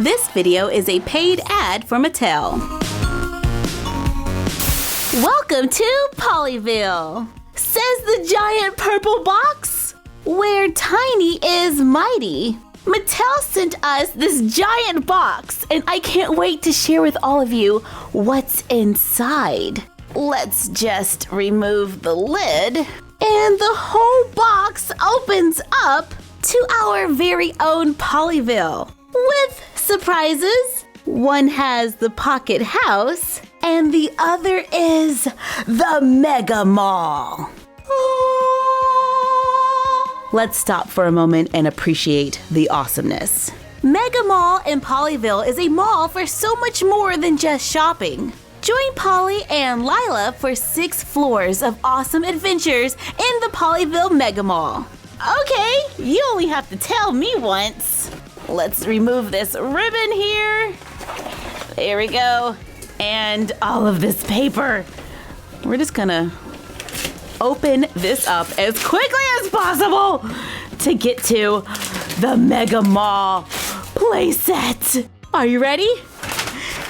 This video is a paid ad for Mattel. Welcome to Pollyville, says the giant purple box, where tiny is mighty. Mattel sent us this giant box, and I can't wait to share with all of you what's inside. Let's just remove the lid, and the whole box opens up to our very own Pollyville with surprises. One has the pocket house, and the other is the Mega Mall. Let's stop for a moment and appreciate the awesomeness. Mega Mall in Pollyville is a mall for so much more than just shopping. Join Polly and Lila for 6 floors of awesome adventures in the Pollyville Mega Mall. Okay, you only have to tell me once. Let's remove this ribbon here. There we go. And all of this paper. We're just gonna open this up as quickly as possible to get to the Mega Mall playset. Are you ready?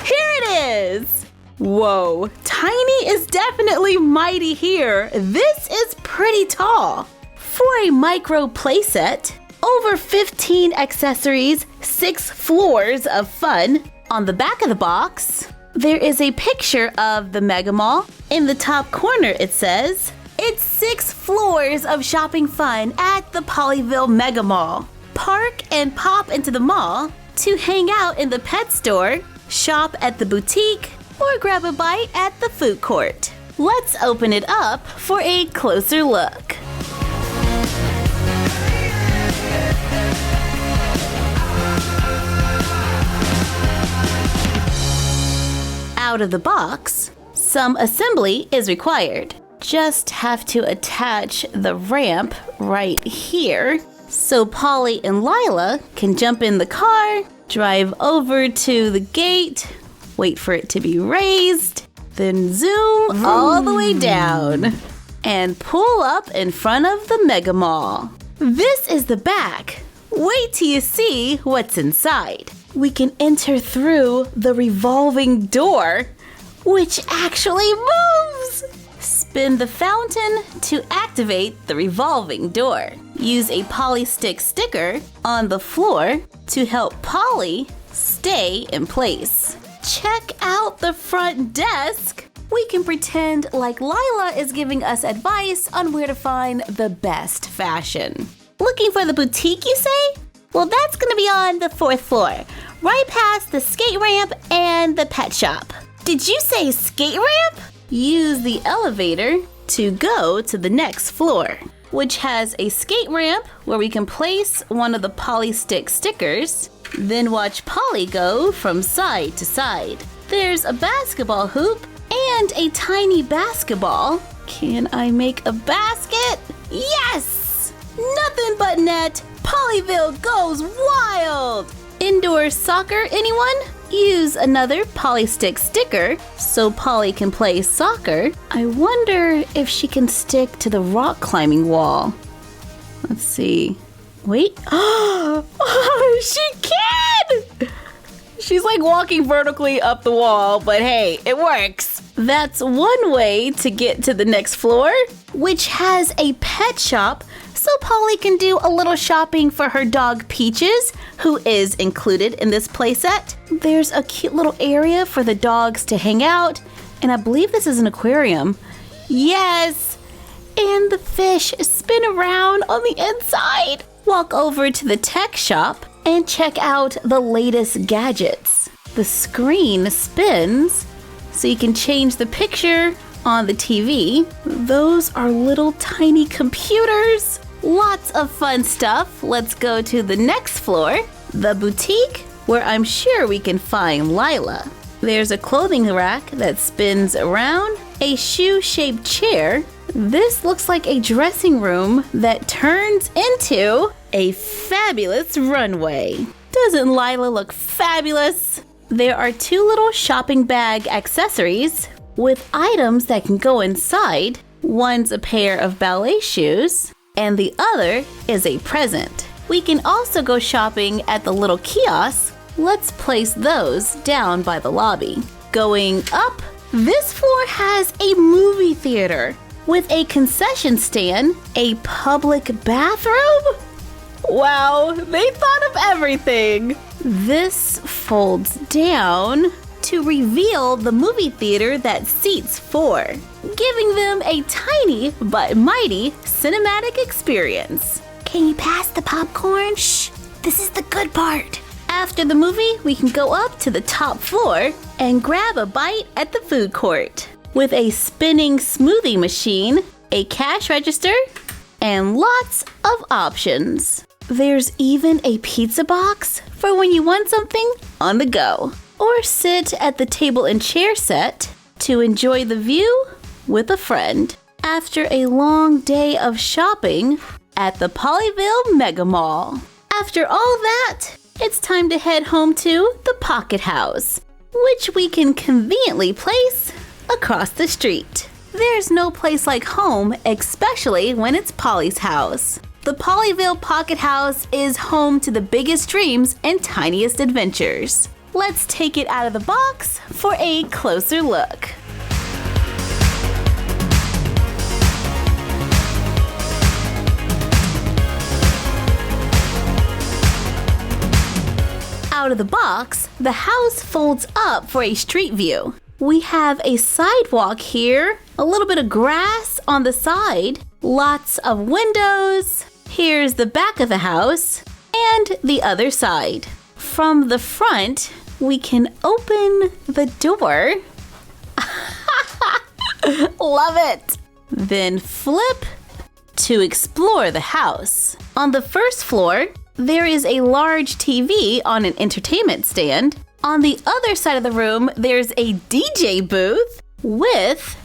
Here it is. Whoa, tiny is definitely mighty here. This is pretty tall. For a micro playset, over 15 accessories, 6 floors of fun. On the back of the box, there is a picture of the Mega Mall. In the top corner, it says, it's 6 floors of shopping fun at the Pollyville Mega Mall. Park and pop into the mall to hang out in the pet store, shop at the boutique, or grab a bite at the food court. Let's open it up for a closer look. Out of the box, some assembly is required. Just have to attach the ramp right here so Polly and Lila can jump in the car, drive over to the gate, wait for it to be raised, then zoom all the way down and pull up in front of the Mega Mall. This is the back. Wait till you see what's inside. We can enter through the revolving door, which actually moves. Spin the fountain to activate the revolving door. Use a Polly sticker on the floor to help Polly stay in place. Check out the front desk. We can pretend like Lila is giving us advice on where to find the best fashion. Looking for the boutique, you say? Well, that's gonna be on the 4th floor, right past the skate ramp and the pet shop. Did you say skate ramp? Use the elevator to go to the next floor, which has a skate ramp where we can place one of the Polly stickers, then watch Polly go from side to side. There's a basketball hoop and a tiny basketball. Can I make a basket? Yes! Nothing but net. Pollyville goes wild! Indoor soccer, anyone? Use another Polly sticker so Polly can play soccer. I wonder if she can stick to the rock climbing wall. Let's see. Wait. Oh, she can! She's like walking vertically up the wall, but hey, it works. That's one way to get to the next floor, which has a pet shop so Polly can do a little shopping for her dog Peaches, who is included in this playset. There's a cute little area for the dogs to hang out, and I believe this is an aquarium. Yes! And the fish spin around on the inside. Walk over to the tech shop and check out the latest gadgets. The screen spins so you can change the picture on the TV. Those are little tiny computers. Lots of fun stuff. Let's go to the next floor, the boutique, where I'm sure we can find Lila. There's a clothing rack that spins around, a shoe-shaped chair. This looks like a dressing room that turns into a fabulous runway. Doesn't Lila look fabulous? There are 2 little shopping bag accessories with items that can go inside. One's a pair of ballet shoes, and the other is a present. We can also go shopping at the little kiosk Let's place those down by the lobby. Going up, this floor has a movie theater with a concession stand, a public bathroom. Wow, they thought of everything. This folds down to reveal the movie theater that seats 4, giving them a tiny but mighty cinematic experience. Can you pass the popcorn? Shh, this is the good part. After the movie, we can go up to the top floor and grab a bite at the food court with a spinning smoothie machine, a cash register, and lots of options. There's even a pizza box for when you want something on the go, or sit at the table and chair set to enjoy the view with a friend after a long day of shopping at the Pollyville Mega Mall. After all that, it's time to head home to the Pocket House, which we can conveniently place across the street. There's no place like home, especially when it's Polly's house. The Pollyville Pocket House is home to the biggest dreams and tiniest adventures. Let's take it out of the box for a closer look. Out of the box, the house folds up for a street view. We have a sidewalk here, a little bit of grass on the side, lots of windows. Here's the back of the house and the other side. From the front, we can open the door. Love it! Then flip to explore the house. On the first floor, there is a large TV on an entertainment stand. On the other side of the room, there's a DJ booth with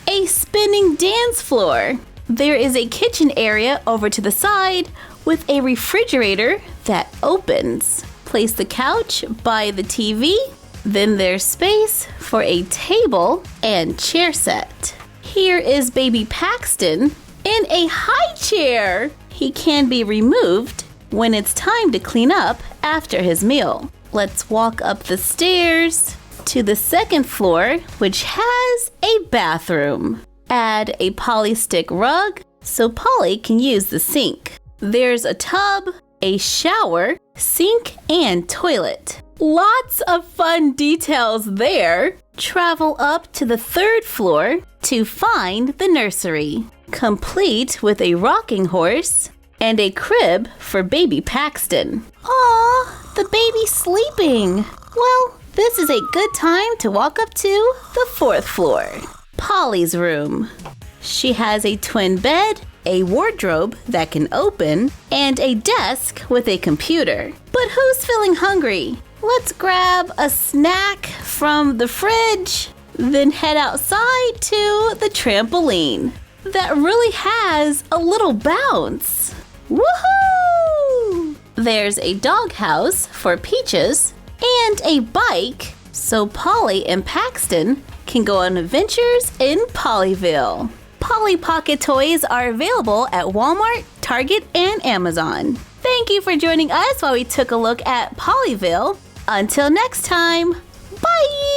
a spinning dance floor. There is a kitchen area over to the side with a refrigerator that opens. Place the couch by the TV. Then there's space for a table and chair set. Here is baby Paxton in a high chair. He can be removed when it's time to clean up after his meal. Let's walk up the stairs to the second floor, which has a bathroom. Add a polystick rug so Polly can use the sink. There's a tub, a shower, sink, and toilet. Lots of fun details there. Travel up to the third floor to find the nursery, complete with a rocking horse and a crib for baby Paxton. Aw, the baby's sleeping. Well, this is a good time to walk up to the fourth floor, Polly's room. She has a twin bed, a wardrobe that can open, and a desk with a computer. But who's feeling hungry? Let's grab a snack from the fridge, then head outside to the trampoline that really has a little bounce. Woohoo! There's a doghouse for Peaches and a bike so Polly and Paxton can go on adventures in Pollyville. Polly Pocket toys are available at Walmart, Target, and Amazon. Thank you for joining us while we took a look at Pollyville. Until next time, bye!